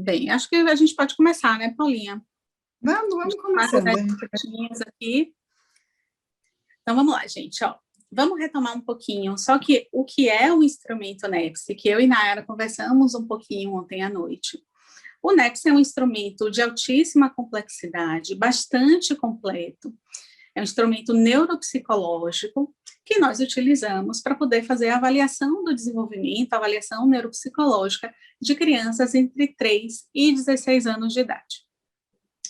Bem, acho que a gente pode começar, né, Paulinha? Vamos começando. Aqui. Então, vamos lá, gente. Ó, vamos retomar um pouquinho. Só que o que é o instrumento NEPSI, que eu e Nayara conversamos um pouquinho ontem à noite. O NEPSI é um instrumento de altíssima complexidade, bastante completo. É um instrumento neuropsicológico que nós utilizamos para poder fazer a avaliação do desenvolvimento, a avaliação neuropsicológica de crianças entre 3 e 16 anos de idade.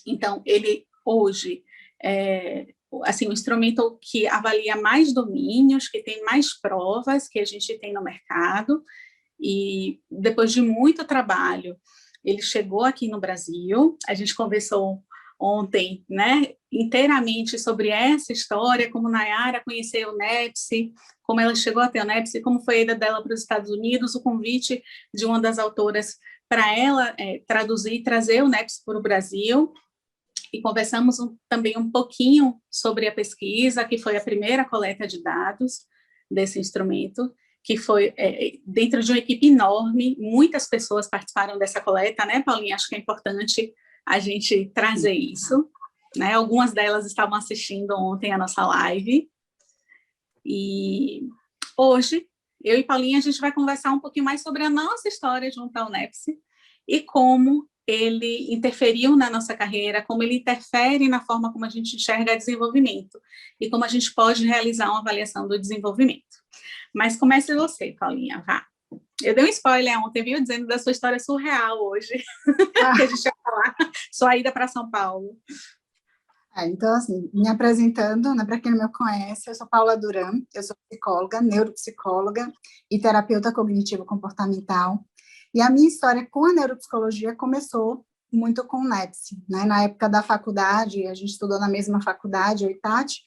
Então, ele hoje é assim, um instrumento que avalia mais domínios, que tem mais provas que a gente tem no mercado, e depois de muito trabalho, ele chegou aqui no Brasil, a gente conversou ontem, né, inteiramente sobre essa história, como Nayara conheceu o NEPSI, como ela chegou até o NEPSI, como foi a ida dela para os Estados Unidos, o convite de uma das autoras para ela traduzir e trazer o NEPSI para o Brasil, e conversamos também um pouquinho sobre a pesquisa, que foi a primeira coleta de dados desse instrumento, que foi dentro de uma equipe enorme, muitas pessoas participaram dessa coleta, né, Paulinha? Acho que é importante a gente trazer isso, né? Algumas delas estavam assistindo ontem a nossa live, e hoje, eu e Paulinha, a gente vai conversar um pouquinho mais sobre a nossa história junto ao NEPSI, e como ele interferiu na nossa carreira, como ele interfere na forma como a gente enxerga desenvolvimento, e como a gente pode realizar uma avaliação do desenvolvimento. Mas comece você, Paulinha, vá. Eu dei um spoiler ontem, viu, dizendo da sua história surreal hoje, que a gente ia falar, sua ida para São Paulo. Então, assim, me apresentando, né, para quem não me conhece, eu sou Paula Duran, eu sou psicóloga, neuropsicóloga e terapeuta cognitivo-comportamental. E a minha história com a neuropsicologia começou muito com o NEPSI, né? Na época da faculdade, a gente estudou na mesma faculdade, eu e Tati,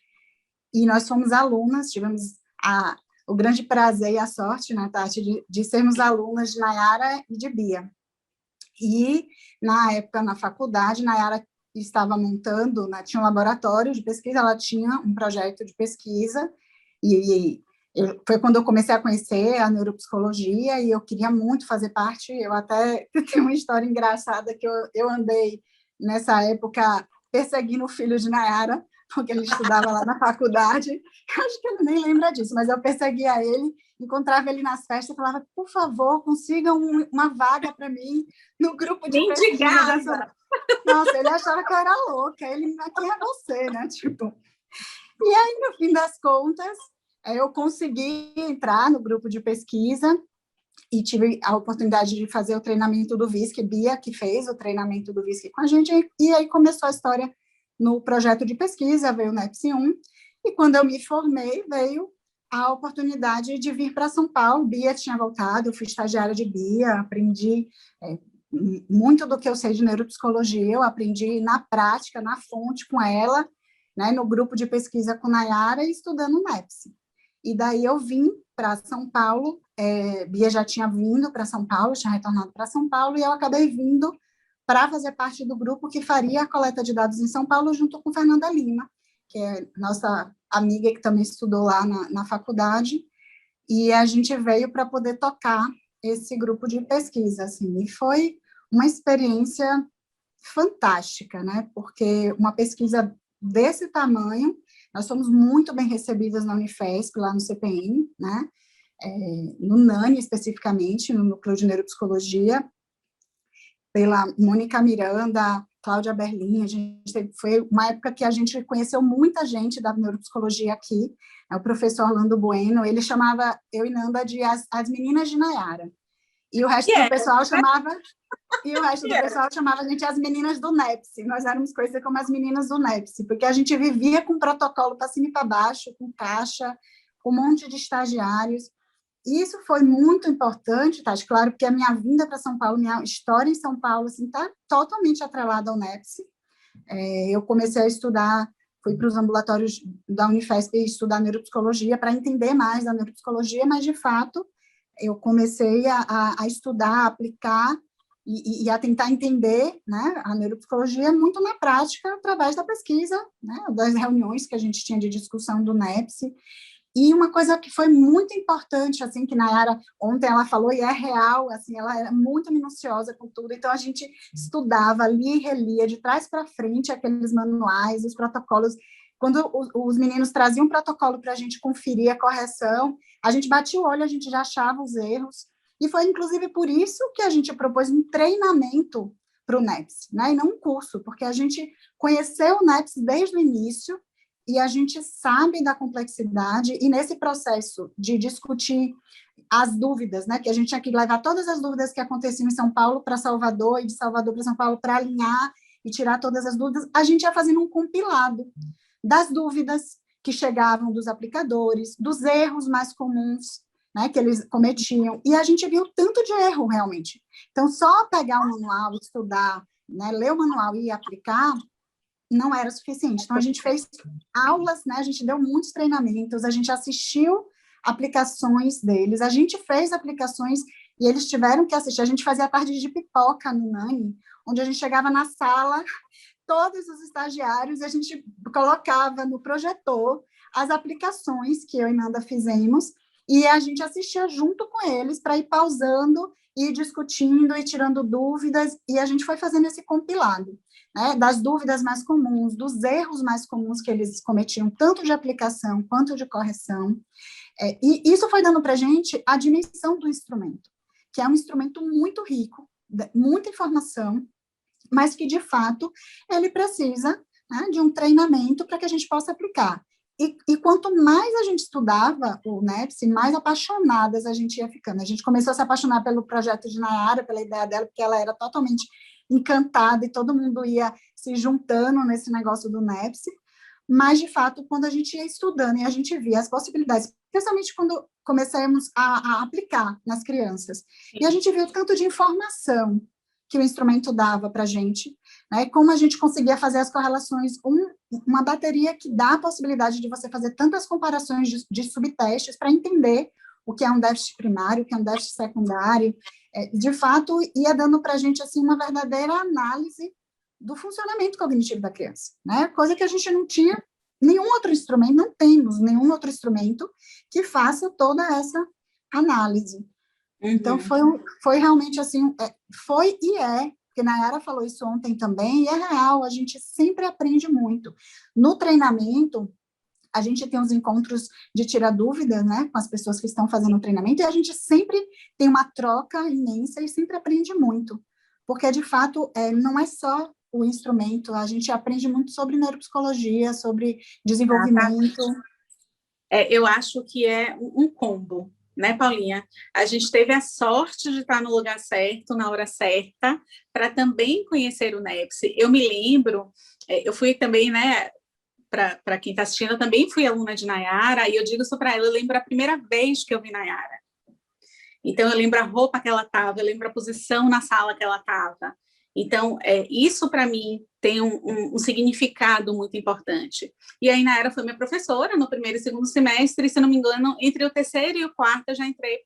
e nós fomos alunas, tivemos o grande prazer e a sorte, né, Tati, de sermos alunas de Nayara e de Bia. E, na época, na faculdade, Nayara estava montando, né, tinha um laboratório de pesquisa, ela tinha um projeto de pesquisa, e foi quando eu comecei a conhecer a neuropsicologia, e eu queria muito fazer parte. Eu até tenho uma história engraçada, que eu andei, nessa época, perseguindo o filho de Nayara, porque ele estudava lá na faculdade, acho que ele nem lembra disso, mas eu perseguia ele, encontrava ele nas festas e falava, por favor, consigam uma vaga para mim no grupo de pesquisa dessa... Nossa, ele achava que eu era louca, ele, quem é você, né, tipo... E aí, no fim das contas, eu consegui entrar no grupo de pesquisa e tive a oportunidade de fazer o treinamento do VISC, Bia, que fez o treinamento do VISC com a gente, e aí começou a história no projeto de pesquisa, veio o NEPSI 1, e quando eu me formei, veio a oportunidade de vir para São Paulo. Bia tinha voltado, eu fui estagiária de Bia, aprendi muito do que eu sei de neuropsicologia, eu aprendi na prática, na fonte com ela, né, no grupo de pesquisa com Nayara, e estudando o NEPSI. E daí eu vim para São Paulo, Bia já tinha vindo para São Paulo, tinha retornado para São Paulo, e eu acabei vindo para fazer parte do grupo que faria a coleta de dados em São Paulo, junto com Fernanda Lima, que é nossa amiga que também estudou lá na faculdade, e a gente veio para poder tocar esse grupo de pesquisa, assim, e foi uma experiência fantástica, né, porque uma pesquisa desse tamanho, nós fomos muito bem recebidas na Unifesp, lá no CPM, né, no NANI especificamente, no Núcleo de Neuropsicologia, pela Mônica Miranda, Cláudia Berlim. Foi uma época que a gente conheceu muita gente da neuropsicologia aqui, o professor Orlando Bueno, ele chamava eu e Nanda de as meninas de Nayara, e o resto do pessoal chamava... E o resto do pessoal chamava a gente as meninas do NEPSI. Nós éramos conhecidas como as meninas do NEPSI, porque a gente vivia com protocolo para cima e para baixo, com caixa, com um monte de estagiários. E isso foi muito importante, Tati, claro, porque a minha vinda para São Paulo, minha história em São Paulo, assim, está totalmente atrelada ao NEPSI. Eu comecei a estudar, fui para os ambulatórios da Unifesp estudar neuropsicologia para entender mais da neuropsicologia, mas, de fato, eu comecei a estudar, a aplicar e a tentar entender, né, a neuropsicologia muito na prática, através da pesquisa, né, das reuniões que a gente tinha de discussão do NEPSI. E uma coisa que foi muito importante, assim, que Nayara ontem ela falou, e é real, assim, ela era muito minuciosa com tudo, então a gente estudava, lia e relia, de trás para frente, aqueles manuais, os protocolos. Quando os meninos traziam um protocolo para a gente conferir a correção, a gente batia o olho, a gente já achava os erros, e foi, inclusive, por isso que a gente propôs um treinamento para o NEPS, né, e não um curso, porque a gente conheceu o NEPS desde o início, e a gente sabe da complexidade, e nesse processo de discutir as dúvidas, né, que a gente tinha que levar todas as dúvidas que aconteciam em São Paulo para Salvador, e de Salvador para São Paulo para alinhar e tirar todas as dúvidas, a gente ia fazendo um compilado das dúvidas que chegavam dos aplicadores, dos erros mais comuns, né, que eles cometiam, e a gente viu tanto de erro, realmente. Então, só pegar o manual, estudar, né, ler o manual e aplicar, não era suficiente. Então, a gente fez aulas, né? A gente deu muitos treinamentos, a gente assistiu aplicações deles, a gente fez aplicações e eles tiveram que assistir. A gente fazia tarde de pipoca no Nani, onde a gente chegava na sala, todos os estagiários, e a gente colocava no projetor as aplicações que eu e Nanda fizemos, e a gente assistia junto com eles para ir pausando e discutindo e tirando dúvidas, e a gente foi fazendo esse compilado, né, das dúvidas mais comuns, dos erros mais comuns que eles cometiam, tanto de aplicação quanto de correção. E isso foi dando para a gente a dimensão do instrumento, que é um instrumento muito rico, muita informação, mas que, de fato, ele precisa, né, de um treinamento para que a gente possa aplicar. E quanto mais a gente estudava o NEPS, mais apaixonadas a gente ia ficando. A gente começou a se apaixonar pelo projeto de Nayara, pela ideia dela, porque ela era totalmente encantada e todo mundo ia se juntando nesse negócio do NEPS. Mas, de fato, quando a gente ia estudando e a gente via as possibilidades, especialmente quando começamos a aplicar nas crianças, e a gente viu o tanto de informação que o instrumento dava para a gente, né, como a gente conseguia fazer as correlações, uma bateria que dá a possibilidade de você fazer tantas comparações de subtestes para entender o que é um déficit primário, o que é um déficit secundário, de fato, ia dando para a gente assim, uma verdadeira análise do funcionamento cognitivo da criança, né, coisa que a gente não tinha nenhum outro instrumento, não temos nenhum outro instrumento que faça toda essa análise. Então, foi realmente assim, foi e é, porque Nayara falou isso ontem também, e é real, a gente sempre aprende muito. No treinamento, a gente tem os encontros de tirar dúvida, né, com as pessoas que estão fazendo o treinamento, e a gente sempre tem uma troca imensa e sempre aprende muito, porque, de fato, não é só o instrumento, a gente aprende muito sobre neuropsicologia, sobre desenvolvimento. Eu acho que é um combo, né, Paulinha? A gente teve a sorte de estar no lugar certo, na hora certa, para também conhecer o NEPS. Eu me lembro, eu fui também, né, para quem está assistindo, eu também fui aluna de Nayara, e eu digo isso para ela, eu lembro a primeira vez que eu vi Nayara. Então, eu lembro a roupa que ela estava, eu lembro a posição na sala que ela estava. Então, isso para mim tem um significado muito importante. E aí, Nayara foi minha professora no primeiro e segundo semestre, e, se não me engano, entre o terceiro e o quarto, eu já entrei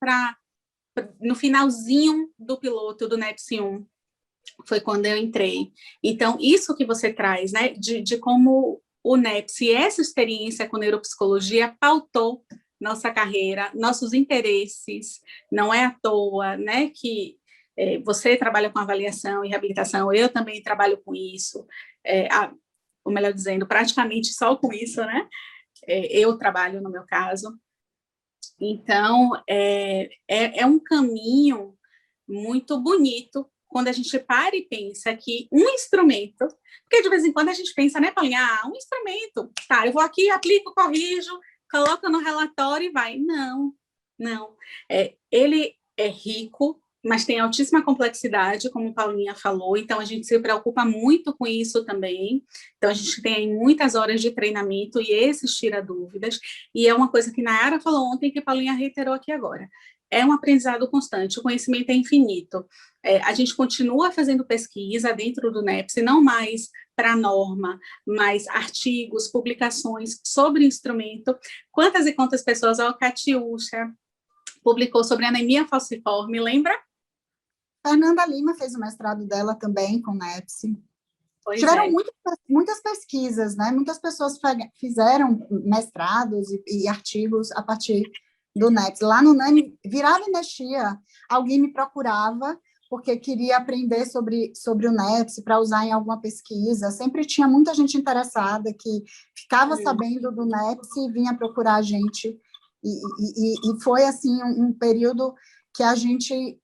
no finalzinho do piloto do NEPS 1, foi quando eu entrei. Então, isso que você traz, né, de como o NEPS e essa experiência com neuropsicologia pautou nossa carreira, nossos interesses, não é à toa, né, que você trabalha com avaliação e reabilitação, eu também trabalho com isso, ou melhor dizendo, praticamente só com isso, né, eu trabalho no meu caso. Então, é um caminho muito bonito quando a gente para e pensa que um instrumento, porque de vez em quando a gente pensa, né, Paulinha, um instrumento, tá, eu vou aqui, aplico, corrijo, coloco no relatório e vai. Não, não. Ele é rico, mas tem altíssima complexidade, como a Paulinha falou, então a gente se preocupa muito com isso também. Então a gente tem muitas horas de treinamento e esses tira dúvidas, e é uma coisa que Nayara falou ontem que a Paulinha reiterou aqui agora. É um aprendizado constante, o conhecimento é infinito. A gente continua fazendo pesquisa dentro do NEPS, não mais para a norma, mas artigos, publicações sobre instrumento. Quantas e quantas pessoas, a Catiúcha publicou sobre anemia falciforme, lembra? Fernanda Lima fez o mestrado dela também com NEPS. Pois tiveram é. muitas pesquisas, né? Muitas pessoas fizeram mestrados e artigos a partir do NEPS. Lá no NANI, virava e mexia, alguém me procurava porque queria aprender sobre o NEPS para usar em alguma pesquisa. Sempre tinha muita gente interessada que ficava sabendo do NEPS e vinha procurar a gente. E foi, assim, um período que a gente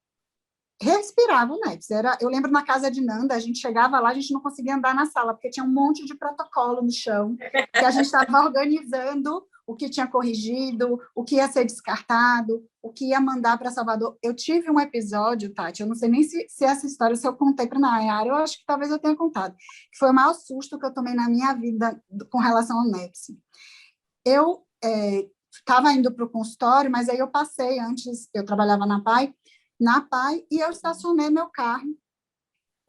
respirava o NEPS. Eu lembro na casa de Nanda, a gente chegava lá, a gente não conseguia andar na sala, porque tinha um monte de protocolo no chão, que a gente estava organizando o que tinha corrigido, o que ia ser descartado, o que ia mandar para Salvador. Eu tive um episódio, Tati, eu não sei nem se essa história, se eu contei para a Nayara, eu acho que talvez eu tenha contado, que foi o maior susto que eu tomei na minha vida com relação ao NEPS. Eu estava indo para o consultório, mas aí eu passei antes, eu trabalhava na PAI, e eu estacionei meu carro,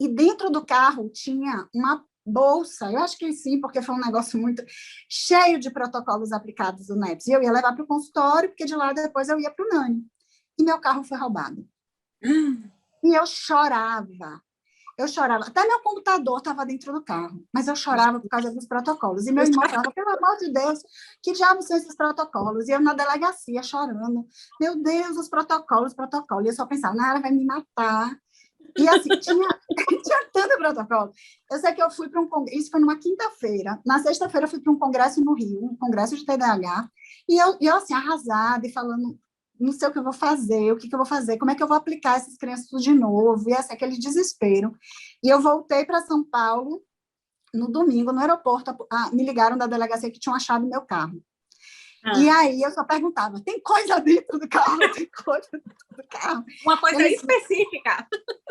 e dentro do carro tinha uma bolsa, eu acho que sim, porque foi um negócio muito cheio de protocolos aplicados do NEPS, e eu ia levar para o consultório, porque de lá depois eu ia para o NANI, e meu carro foi roubado. E eu chorava, até meu computador estava dentro do carro, mas eu chorava por causa dos protocolos. E meu irmão falava, pelo amor de Deus, que diabos são esses protocolos? E eu na delegacia chorando, meu Deus, os protocolos. E eu só pensava, Nara vai me matar. E assim, tinha tanto protocolo. Eu sei que eu fui para um congresso, isso foi numa quinta-feira. Na sexta-feira eu fui para um congresso no Rio, um congresso de TDAH, e eu assim, arrasada e falando, não sei o que eu vou fazer, o que eu vou fazer, como é que eu vou aplicar essas crianças tudo de novo, e assim, aquele desespero. E eu voltei para São Paulo no domingo, no aeroporto, me ligaram da delegacia que tinham achado meu carro. E aí eu só perguntava, tem coisa dentro do carro? Tem coisa dentro do carro? Uma coisa específica.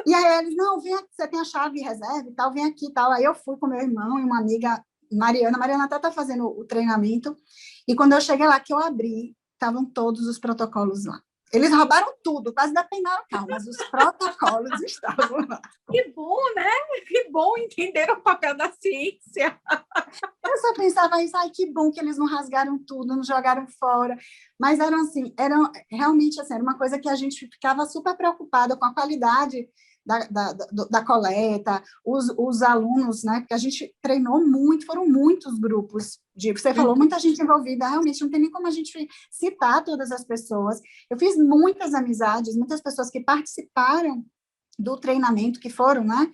E aí eles, não, vem aqui, você tem a chave de reserva e tal, vem aqui e tal. Aí eu fui com meu irmão e uma amiga, Mariana até está fazendo o treinamento, e quando eu cheguei lá, que eu abri, estavam todos os protocolos lá. Eles roubaram tudo, quase depenaram o carro, mas os protocolos estavam lá. Que bom, né? Que bom entender o papel da ciência. Eu só pensava isso, ai, que bom que eles não rasgaram tudo, não jogaram fora. Mas eram realmente assim, era uma coisa que a gente ficava super preocupada com a qualidade da coleta, os alunos, né? Porque a gente treinou muito, foram muitos grupos. Você falou, muita gente envolvida, realmente não tem nem como a gente citar todas as pessoas. Eu fiz muitas amizades, muitas pessoas que participaram do treinamento, que foram, né,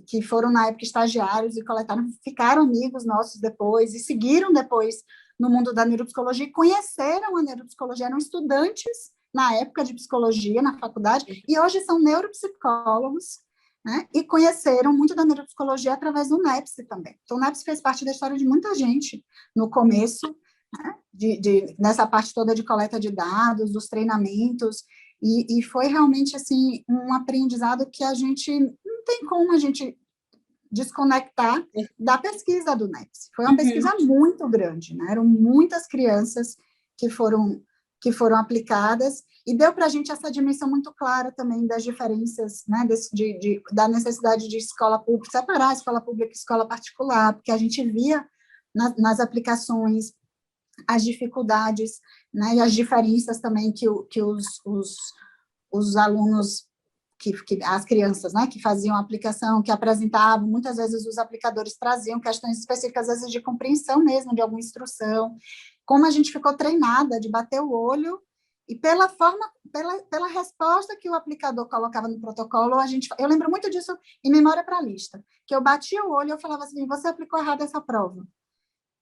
que foram na época estagiários e coletaram, ficaram amigos nossos depois, e seguiram depois no mundo da neuropsicologia, e conheceram a neuropsicologia, eram estudantes na época de psicologia, na faculdade, e hoje são neuropsicólogos, né, e conheceram muito da neuropsicologia através do NEPS também. Então, o NEPS fez parte da história de muita gente no começo, né, nessa parte toda de coleta de dados, dos treinamentos, e foi realmente, assim, um aprendizado que a gente não tem como a gente desconectar da pesquisa do NEPS. Foi uma pesquisa muito grande, né? Eram muitas crianças que foram aplicadas, e deu para a gente essa dimensão muito clara também das diferenças, né, da necessidade de escola pública, separar a escola pública e escola particular, porque a gente via nas aplicações as dificuldades, né, e as diferenças também que os alunos, as crianças, né, que faziam a aplicação, que apresentavam, muitas vezes os aplicadores traziam questões específicas, às vezes de compreensão mesmo, de alguma instrução, como a gente ficou treinada de bater o olho, e pela resposta que o aplicador colocava no protocolo, eu lembro muito disso em memória para a lista, que eu batia o olho e eu falava assim, você aplicou errado essa prova.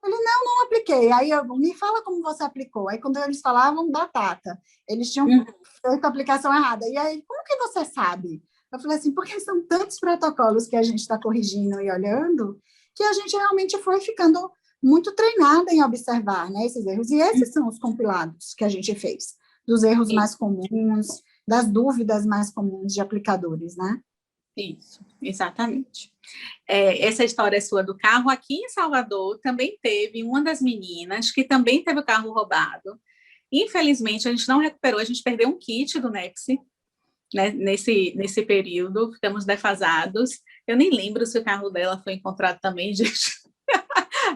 Ele, não apliquei. Aí me fala como você aplicou. Aí, quando eles falavam batata, eles tinham feito a aplicação errada. E aí, como que você sabe? Eu falei assim, porque são tantos protocolos que a gente está corrigindo e olhando, que a gente realmente foi ficando muito treinada em observar, né, esses erros. E esses são os compilados que a gente fez, dos erros mais comuns, das dúvidas mais comuns de aplicadores, né? Isso, exatamente. Essa história sua do carro, aqui em Salvador, também teve uma das meninas que também teve o carro roubado. Infelizmente, a gente não recuperou, a gente perdeu um kit do NEPSI, né, nesse período, ficamos defasados. Eu nem lembro se o carro dela foi encontrado também, gente.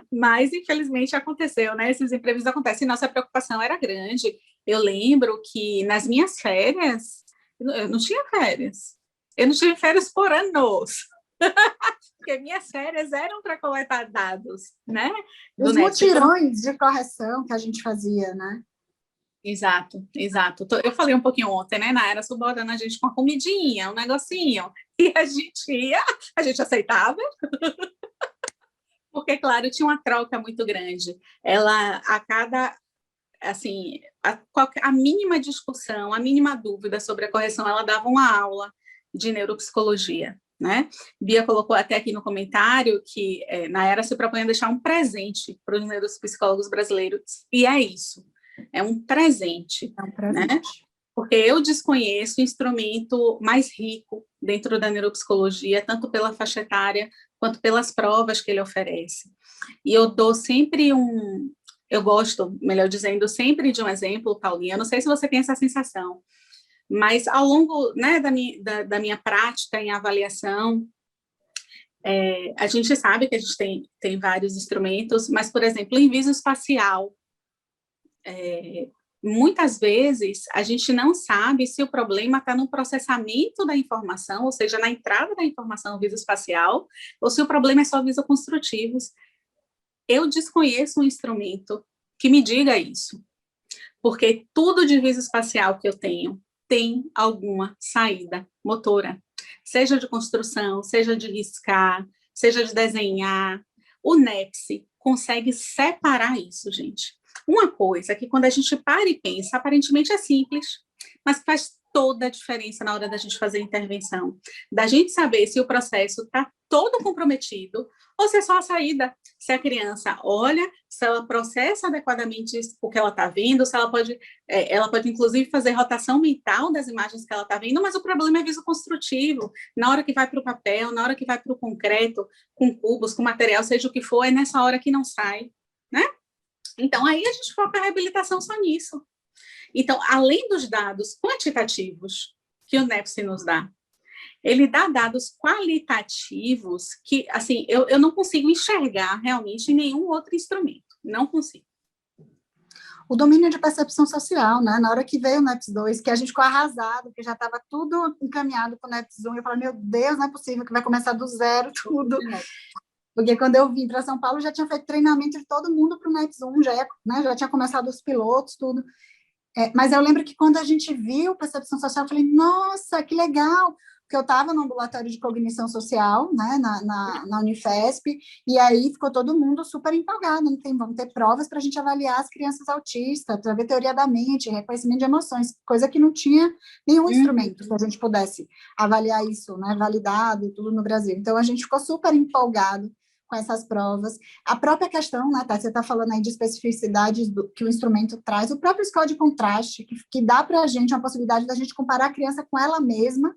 Mas, infelizmente, aconteceu, né? Esses imprevistos acontecem. E nossa preocupação era grande. Eu lembro que nas minhas férias, eu não tinha férias. Eu não tive férias por anos. porque minhas férias eram para coletar dados, né? Os mutirões de correção que a gente fazia, né? Exato, exato. Eu falei um pouquinho ontem, né? Na era subalterna, a gente com uma comidinha, um negocinho, e a gente ia, a gente aceitava, porque, claro, tinha uma troca muito grande. Ela, a cada, assim, a mínima discussão, a mínima dúvida sobre a correção, ela dava uma aula de neuropsicologia, né? Bia colocou até aqui no comentário que na era se propõe a deixar um presente para os neuropsicólogos brasileiros, e é isso, é um presente, né? Porque eu desconheço o instrumento mais rico dentro da neuropsicologia, tanto pela faixa etária quanto pelas provas que ele oferece. E eu dou sempre eu gosto, melhor dizendo, sempre de um exemplo, Paulinha, eu não sei se você tem essa sensação, mas ao longo, né, da minha prática em avaliação, a gente sabe que a gente tem vários instrumentos, mas, por exemplo, em visoespacial, muitas vezes a gente não sabe se o problema está no processamento da informação, ou seja, na entrada da informação visoespacial, ou se o problema é só visoconstrutivos. Eu desconheço um instrumento que me diga isso, porque tudo de visoespacial que eu tenho tem alguma saída motora, seja de construção, seja de riscar, seja de desenhar. O NEPSI consegue separar isso, gente. Uma coisa que quando a gente para e pensa, aparentemente é simples, mas faz toda a diferença na hora da gente fazer a intervenção, da gente saber se o processo está todo comprometido ou se é só a saída, se a criança olha, se ela processa adequadamente o que ela está vendo, se ela pode inclusive fazer rotação mental das imagens que ela está vendo, mas o problema é visoconstrutivo, na hora que vai para o papel, na hora que vai para o concreto, com cubos, com material, seja o que for, é nessa hora que não sai, né? Então, aí a gente foca a reabilitação só nisso. Então, além dos dados quantitativos que o NEPSI nos dá, ele dá dados qualitativos que, assim, eu não consigo enxergar realmente em nenhum outro instrumento. Não consigo. O domínio de percepção social, né? Na hora que veio o NEPS 2, que a gente ficou arrasado, que já estava tudo encaminhado para o NEPS 1, eu falei, meu Deus, não é possível que vai começar do zero tudo. Porque quando eu vim para São Paulo, já tinha feito treinamento de todo mundo para o NEPS 1, já tinha começado os pilotos, tudo. Mas eu lembro que quando a gente viu percepção social, eu falei, nossa, que legal, porque eu estava no ambulatório de cognição social, né, na Unifesp, e aí ficou todo mundo super empolgado, vamos ter provas para a gente avaliar as crianças autistas, para ver teoria da mente, reconhecimento de emoções, coisa que não tinha nenhum instrumento que a gente pudesse avaliar isso, né, validado, tudo no Brasil. Então, a gente ficou super empolgado com essas provas. A própria questão, né, Tati, você está falando aí de especificidades que o instrumento traz, o próprio score de contraste, que dá para a gente uma possibilidade da gente comparar a criança com ela mesma,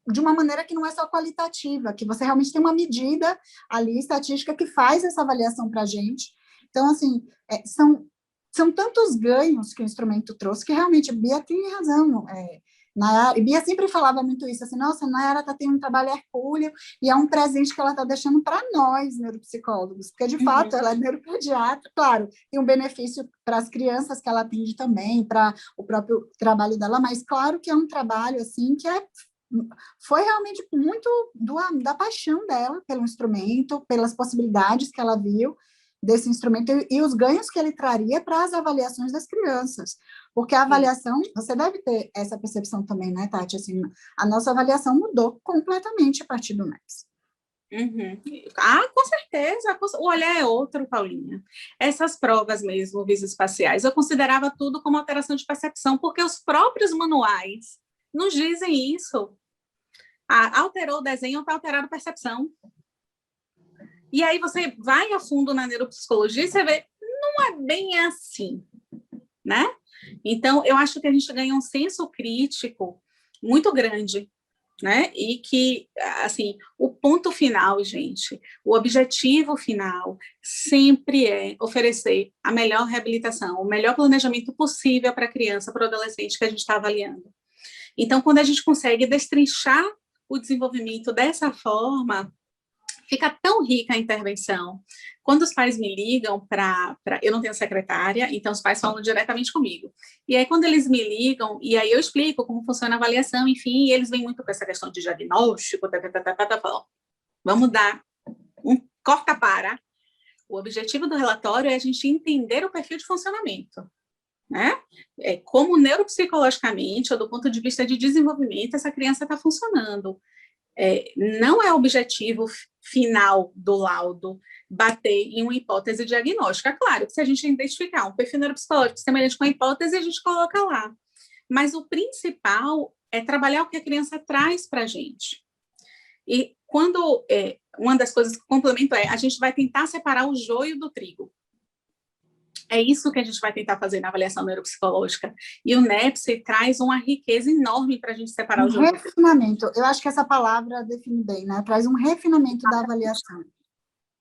de uma maneira que não é só qualitativa, que você realmente tem uma medida ali, estatística, que faz essa avaliação para a gente. Então, assim, são tantos ganhos que o instrumento trouxe, que realmente, Bia tem razão, Nayara, e Bia sempre falava muito isso, assim, nossa, a Nayara está tendo um trabalho hercúleo e é um presente que ela está deixando para nós, neuropsicólogos, porque, de fato, ela é neuropediatra, claro, tem um benefício para as crianças que ela atende também, para o próprio trabalho dela, mas, claro que é um trabalho, assim, que foi realmente muito da paixão dela pelo instrumento, pelas possibilidades que ela viu desse instrumento e os ganhos que ele traria para as avaliações das crianças. Porque a avaliação, você deve ter essa percepção também, né, Tati? Assim, a nossa avaliação mudou completamente a partir do NEPS. Com certeza. O olhar é outro, Paulinha. Essas provas mesmo, visoespaciais, eu considerava tudo como alteração de percepção, porque os próprios manuais nos dizem isso. Alterou o desenho, está alterada a percepção. E aí você vai a fundo na neuropsicologia e você vê, não é bem assim, né? Então, eu acho que a gente ganha um senso crítico muito grande, né? E que, assim, o ponto final, gente, o objetivo final sempre é oferecer a melhor reabilitação, o melhor planejamento possível para a criança, para o adolescente que a gente está avaliando. Então, quando a gente consegue destrinchar o desenvolvimento dessa forma, fica tão rica a intervenção. Quando os pais me ligam eu não tenho secretária, então os pais falam diretamente comigo. E aí, quando eles me ligam, e aí eu explico como funciona a avaliação, enfim, e eles vêm muito com essa questão de diagnóstico, falam, vamos dar um corta-para. O objetivo do relatório é a gente entender o perfil de funcionamento, né? Como neuropsicologicamente, ou do ponto de vista de desenvolvimento, essa criança está funcionando. Não é objetivo final do laudo bater em uma hipótese diagnóstica. Claro que se a gente identificar um perfil neuropsicológico semelhante com a hipótese, a gente coloca lá. Mas o principal é trabalhar o que a criança traz para a gente. E quando uma das coisas que complemento a gente vai tentar separar o joio do trigo. É isso que a gente vai tentar fazer na avaliação neuropsicológica. E o NEPSI traz uma riqueza enorme para a gente separar o joio do trigo. Refinamento. Eu acho que essa palavra define bem, né? Traz um refinamento da avaliação.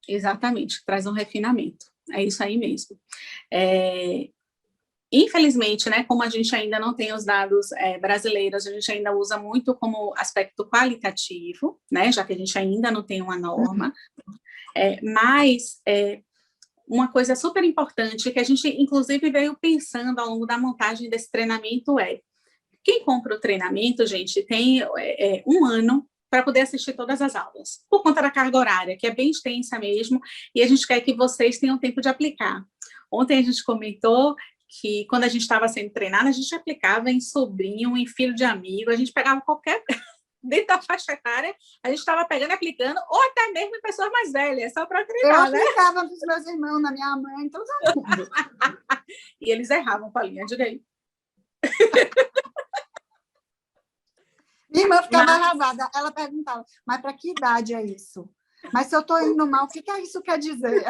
Exatamente, traz um refinamento. É isso aí mesmo. Infelizmente, né, como a gente ainda não tem os dados brasileiros, a gente ainda usa muito como aspecto qualitativo, né, já que a gente ainda não tem uma norma, mas uma coisa super importante que a gente, inclusive, veio pensando ao longo da montagem desse treinamento quem compra o treinamento, gente, tem 1 ano para poder assistir todas as aulas, por conta da carga horária, que é bem extensa mesmo, e a gente quer que vocês tenham tempo de aplicar. Ontem a gente comentou que quando a gente estava sendo treinada, a gente aplicava em sobrinho, em filho de amigo, a gente pegava qualquer... dentro da faixa etária, a gente estava pegando e aplicando, ou até mesmo em pessoas mais velhas, só para treinar, né? Eu aplicava para os meus irmãos, na minha mãe, todo mundo. E eles erravam, Paulinha, diga aí. Minha irmã ficava arrasada, ela perguntava, mas para que idade é isso? Mas se eu estou indo mal, o que isso quer dizer?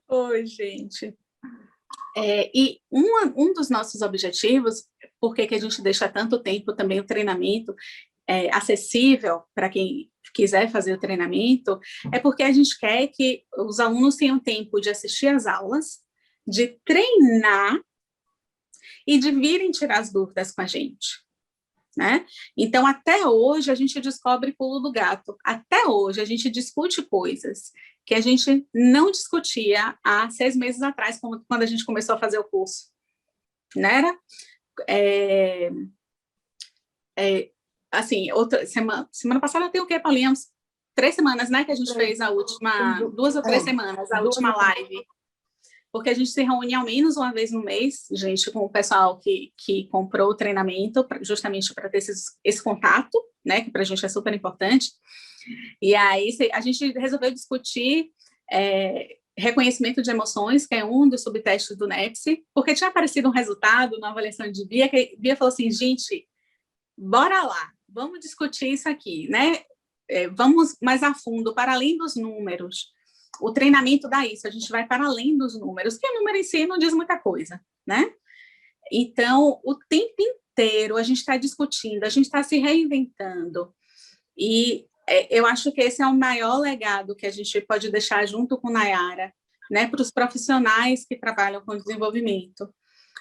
Oi, gente. E um dos nossos objetivos, por que a gente deixa tanto tempo também o treinamento acessível para quem quiser fazer o treinamento, é porque a gente quer que os alunos tenham tempo de assistir às aulas, de treinar e de virem tirar as dúvidas com a gente, né? Então, até hoje, a gente descobre pulo do gato. Até hoje, a gente discute coisas que a gente não discutia há 6 meses atrás, quando a gente começou a fazer o curso. Né? Assim, semana passada tem o quê, Paulinha? 3 semanas, né, que a gente fez a última, 2 ou 3 semanas, a última live. Porque a gente se reúne ao menos uma vez no mês, gente, com o pessoal que comprou o treinamento, justamente para ter esse contato, né, que para a gente é super importante. E aí a gente resolveu discutir reconhecimento de emoções, que é um dos subtestes do NEPSI, porque tinha aparecido um resultado na avaliação de Bia, que Bia falou assim, gente, bora lá, vamos discutir isso aqui, né? Vamos mais a fundo, para além dos números. O treinamento dá isso, a gente vai para além dos números, que o número em si não diz muita coisa, né? Então, o tempo inteiro a gente está discutindo, a gente está se reinventando, e eu acho que esse é o maior legado que a gente pode deixar junto com Nayara, né, para os profissionais que trabalham com desenvolvimento.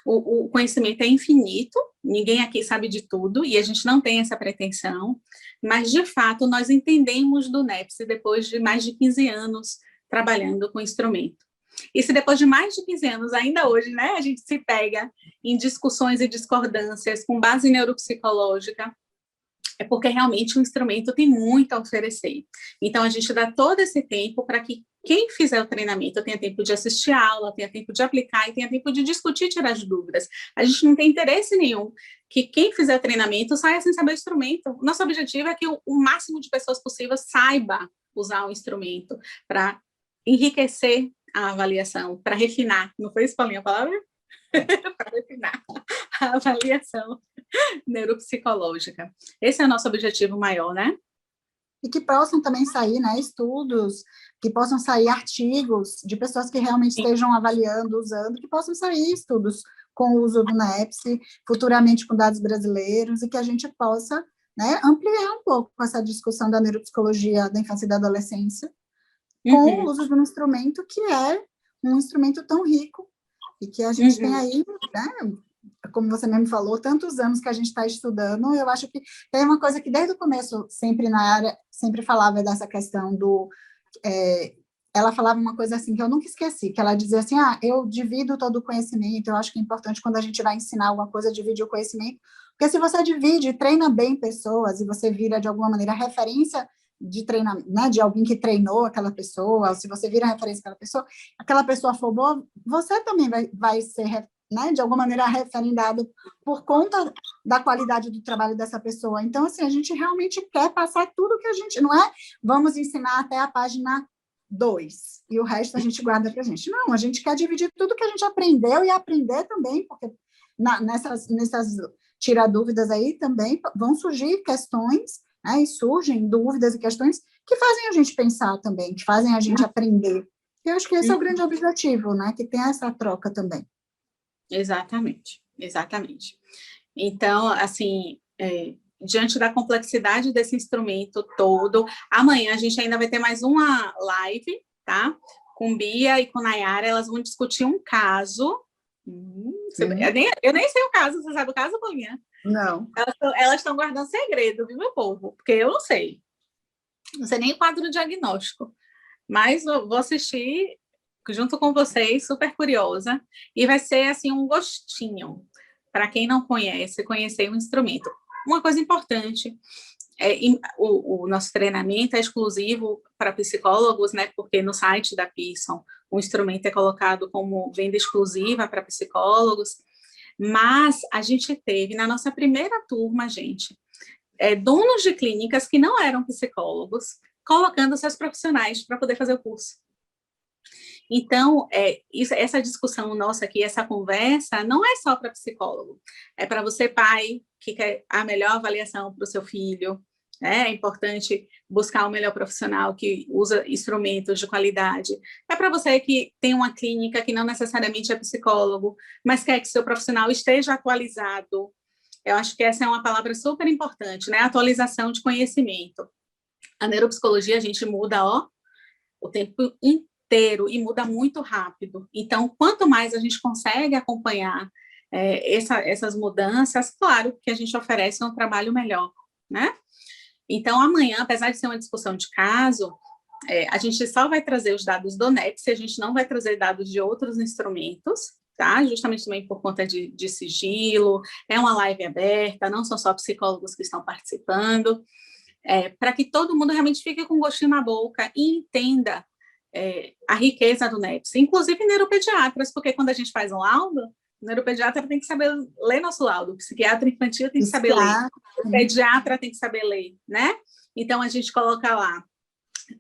O conhecimento é infinito, ninguém aqui sabe de tudo, e a gente não tem essa pretensão, mas, de fato, nós entendemos do NEPSI depois de mais de 15 anos trabalhando com instrumento. E se depois de mais de 15 anos, ainda hoje, né, a gente se pega em discussões e discordâncias com base neuropsicológica, é porque realmente o instrumento tem muito a oferecer. Então, a gente dá todo esse tempo para que quem fizer o treinamento tenha tempo de assistir a aula, tenha tempo de aplicar e tenha tempo de discutir e tirar as dúvidas. A gente não tem interesse nenhum que quem fizer o treinamento saia sem saber o instrumento. O nosso objetivo é que o máximo de pessoas possível saiba usar o instrumento para enriquecer a avaliação, para refinar. Não foi isso, Paulinha, a palavra? Para refinar a avaliação neuropsicológica. Esse é o nosso objetivo maior, né? E que possam também sair, né, estudos, que possam sair artigos de pessoas que realmente estejam avaliando, usando, que possam sair estudos com o uso do NEPSI, futuramente com dados brasileiros, e que a gente possa, né, ampliar um pouco essa discussão da neuropsicologia da infância e da adolescência, com o uso de um instrumento que é um instrumento tão rico, e que a gente tem aí, né, como você mesmo falou, tantos anos que a gente está estudando. Eu acho que tem uma coisa que desde o começo, sempre na área, sempre falava dessa questão do... ela falava uma coisa assim que eu nunca esqueci, que ela dizia assim, eu divido todo o conhecimento, eu acho que é importante quando a gente vai ensinar alguma coisa, dividir o conhecimento, porque se você divide e treina bem pessoas, e você vira, de alguma maneira, referência de treinamento, né, de alguém que treinou aquela pessoa, se você vira referência para aquela pessoa for boa, você também vai ser, né, de alguma maneira referendado por conta da qualidade do trabalho dessa pessoa. Então, assim, a gente realmente quer passar tudo que a gente, não é vamos ensinar até a página 2 e o resto a gente guarda para a gente. Não, a gente quer dividir tudo que a gente aprendeu e aprender também, porque nessas tira dúvidas aí também vão surgir questões, né, e surgem dúvidas e questões que fazem a gente pensar também, que fazem a gente aprender. Eu acho que esse é o grande objetivo, né, que tem essa troca também. Exatamente, exatamente. Então, assim, diante da complexidade desse instrumento todo, amanhã a gente ainda vai ter mais uma live, tá? Com Bia e com Nayara, elas vão discutir um caso. Eu nem sei o caso, você sabe o caso, Paulinha? Não. Elas estão guardando segredo, viu, meu povo? Porque eu não sei. Não sei nem o quadro diagnóstico. Mas vou assistir junto com vocês, super curiosa. E vai ser, assim, um gostinho para quem não conhece, conhecer o instrumento. Uma coisa importante, o nosso treinamento é exclusivo para psicólogos, né? Porque no site da Pearson o instrumento é colocado como venda exclusiva para psicólogos, mas a gente teve, na nossa primeira turma, gente, donos de clínicas que não eram psicólogos, colocando seus profissionais para poder fazer o curso. Então, essa discussão nossa aqui, essa conversa, não é só para psicólogo, é para você, pai, que quer a melhor avaliação para o seu filho, né? É importante buscar o melhor profissional que usa instrumentos de qualidade. É para você que tem uma clínica que não necessariamente é psicólogo, mas quer que seu profissional esteja atualizado. Eu acho que essa é uma palavra super importante, né? Atualização de conhecimento. A neuropsicologia, a gente muda, o tempo inteiro e muda muito rápido. Então, quanto mais a gente consegue acompanhar essas mudanças, claro que a gente oferece um trabalho melhor, né? Então, amanhã, apesar de ser uma discussão de caso, a gente só vai trazer os dados do NEPS, a gente não vai trazer dados de outros instrumentos, tá? Justamente também por conta de sigilo, é uma live aberta, não são só psicólogos que estão participando, para que todo mundo realmente fique com um gostinho na boca e entenda a riqueza do NEPS, inclusive neuropediatras, porque quando a gente faz um laudo, o neuropediatra tem que saber ler nosso laudo, o psiquiatra infantil tem que saber ler, o pediatra tem que saber ler, né? Então, a gente coloca lá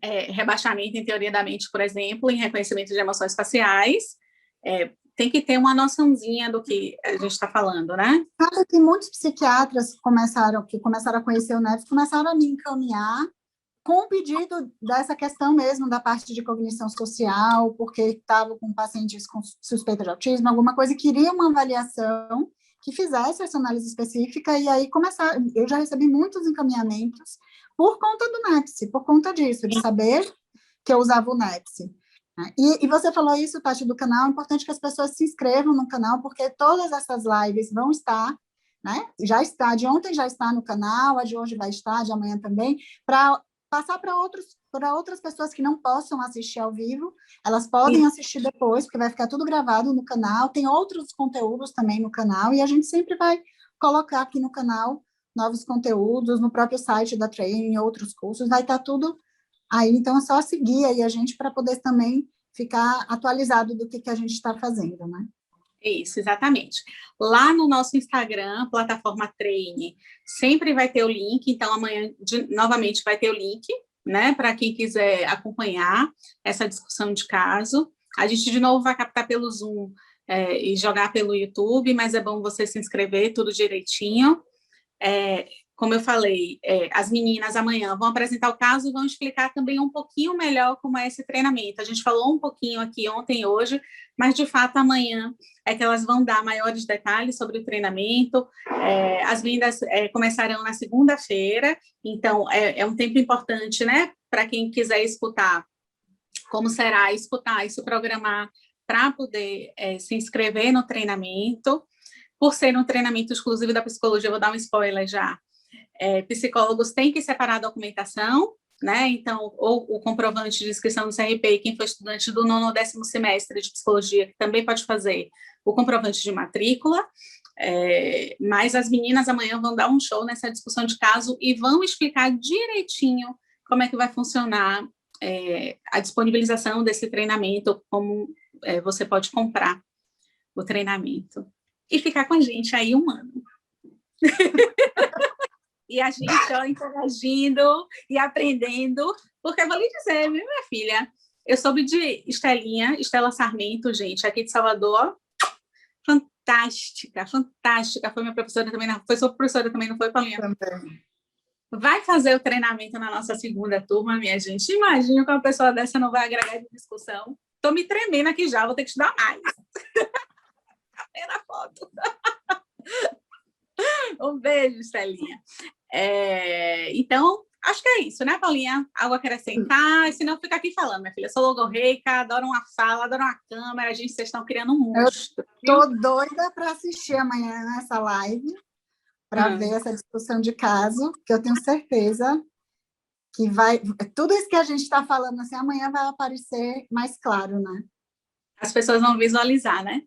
rebaixamento em teoria da mente, por exemplo, em reconhecimento de emoções faciais, tem que ter uma noçãozinha do que a gente está falando, né? Sabe que muitos psiquiatras que começaram a conhecer o NEPS começaram a me encaminhar com o pedido dessa questão mesmo da parte de cognição social, porque estavam com pacientes com suspeita de autismo, alguma coisa, e queria uma avaliação que fizesse essa análise específica, e aí eu já recebi muitos encaminhamentos por conta do NEPS, por conta disso, de saber que eu usava o NEPS. E você falou isso, Tati, do canal, é importante que as pessoas se inscrevam no canal, porque todas essas lives vão estar, né? Já está, de ontem já está no canal, a de hoje vai estar, de amanhã também, para passar para outras pessoas que não possam assistir ao vivo, elas podem assistir depois, porque vai ficar tudo gravado no canal, tem outros conteúdos também no canal, e a gente sempre vai colocar aqui no canal novos conteúdos, no próprio site da Training, outros cursos, vai estar tudo aí, então é só seguir aí a gente para poder também ficar atualizado do que a gente está fazendo, né? Isso, exatamente. Lá no nosso Instagram, plataforma Treine, sempre vai ter o link, então amanhã novamente vai ter o link, né, para quem quiser acompanhar essa discussão de caso. A gente de novo vai captar pelo Zoom e jogar pelo YouTube, mas é bom você se inscrever tudo direitinho. Como eu falei, as meninas amanhã vão apresentar o caso e vão explicar também um pouquinho melhor como é esse treinamento. A gente falou um pouquinho aqui ontem e hoje, mas de fato amanhã é que elas vão dar maiores detalhes sobre o treinamento. As vendas começarão na segunda-feira, então é um tempo importante, né, para quem quiser escutar como será escutar e se programar para poder se inscrever no treinamento. Por ser um treinamento exclusivo da psicologia, eu vou dar um spoiler já. Psicólogos têm que separar a documentação, né? Então, ou o comprovante de inscrição no CRP, quem foi estudante do 9º ou 10º semestre de psicologia, que também pode fazer o comprovante de matrícula, mas as meninas amanhã vão dar um show nessa discussão de caso e vão explicar direitinho como é que vai funcionar a disponibilização desse treinamento, como você pode comprar o treinamento. E ficar com a gente aí um ano. E a gente interagindo e aprendendo, porque eu vou lhe dizer, viu, minha filha, eu soube de Estela Sarmento, gente, aqui de Salvador, fantástica, foi minha professora também, foi sua professora também, não foi, Paulinha? Também. Vai fazer o treinamento na nossa segunda turma, minha gente, imagina que uma pessoa dessa não vai agregar de discussão. Estou me tremendo aqui já, vou ter que estudar mais. Tá vendo a foto? Um beijo, Estelinha. Então, acho que é isso, né, Paulinha? Algo a acrescentar? Senão fica aqui falando, minha filha. Eu sou logorreica, adoro uma fala, adoro uma câmera. Gente, vocês estão criando um monstro. Estou doida para assistir amanhã nessa live, para ver essa discussão de caso, que eu tenho certeza que vai... Tudo isso que a gente está falando, assim, amanhã vai aparecer mais claro, né? As pessoas vão visualizar, né?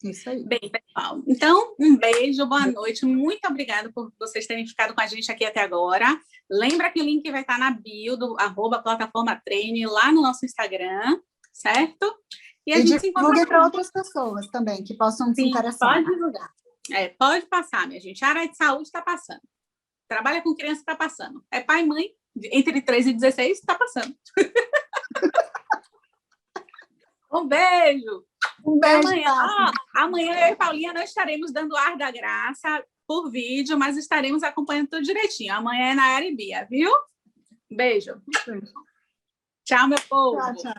Isso aí. Bem, pessoal, então, um beijo, boa noite, muito obrigada por vocês terem ficado com a gente aqui até agora. Lembra que o link vai estar na bio do @plataformatreine, lá no nosso Instagram, certo? E a gente divulgue para outras pessoas também, que possam se interessar. Pode divulgar. Pode passar, minha gente. A área de saúde está passando. Trabalha com criança, está passando. É pai e mãe, entre 13 e 16, está passando. Um beijo! Um beijo, amanhã eu e Paulinha não estaremos dando ar da graça por vídeo, mas estaremos acompanhando tudo direitinho. Amanhã é Nayara e Bia, viu? Beijo. Tchau, meu povo. Tchau, tchau.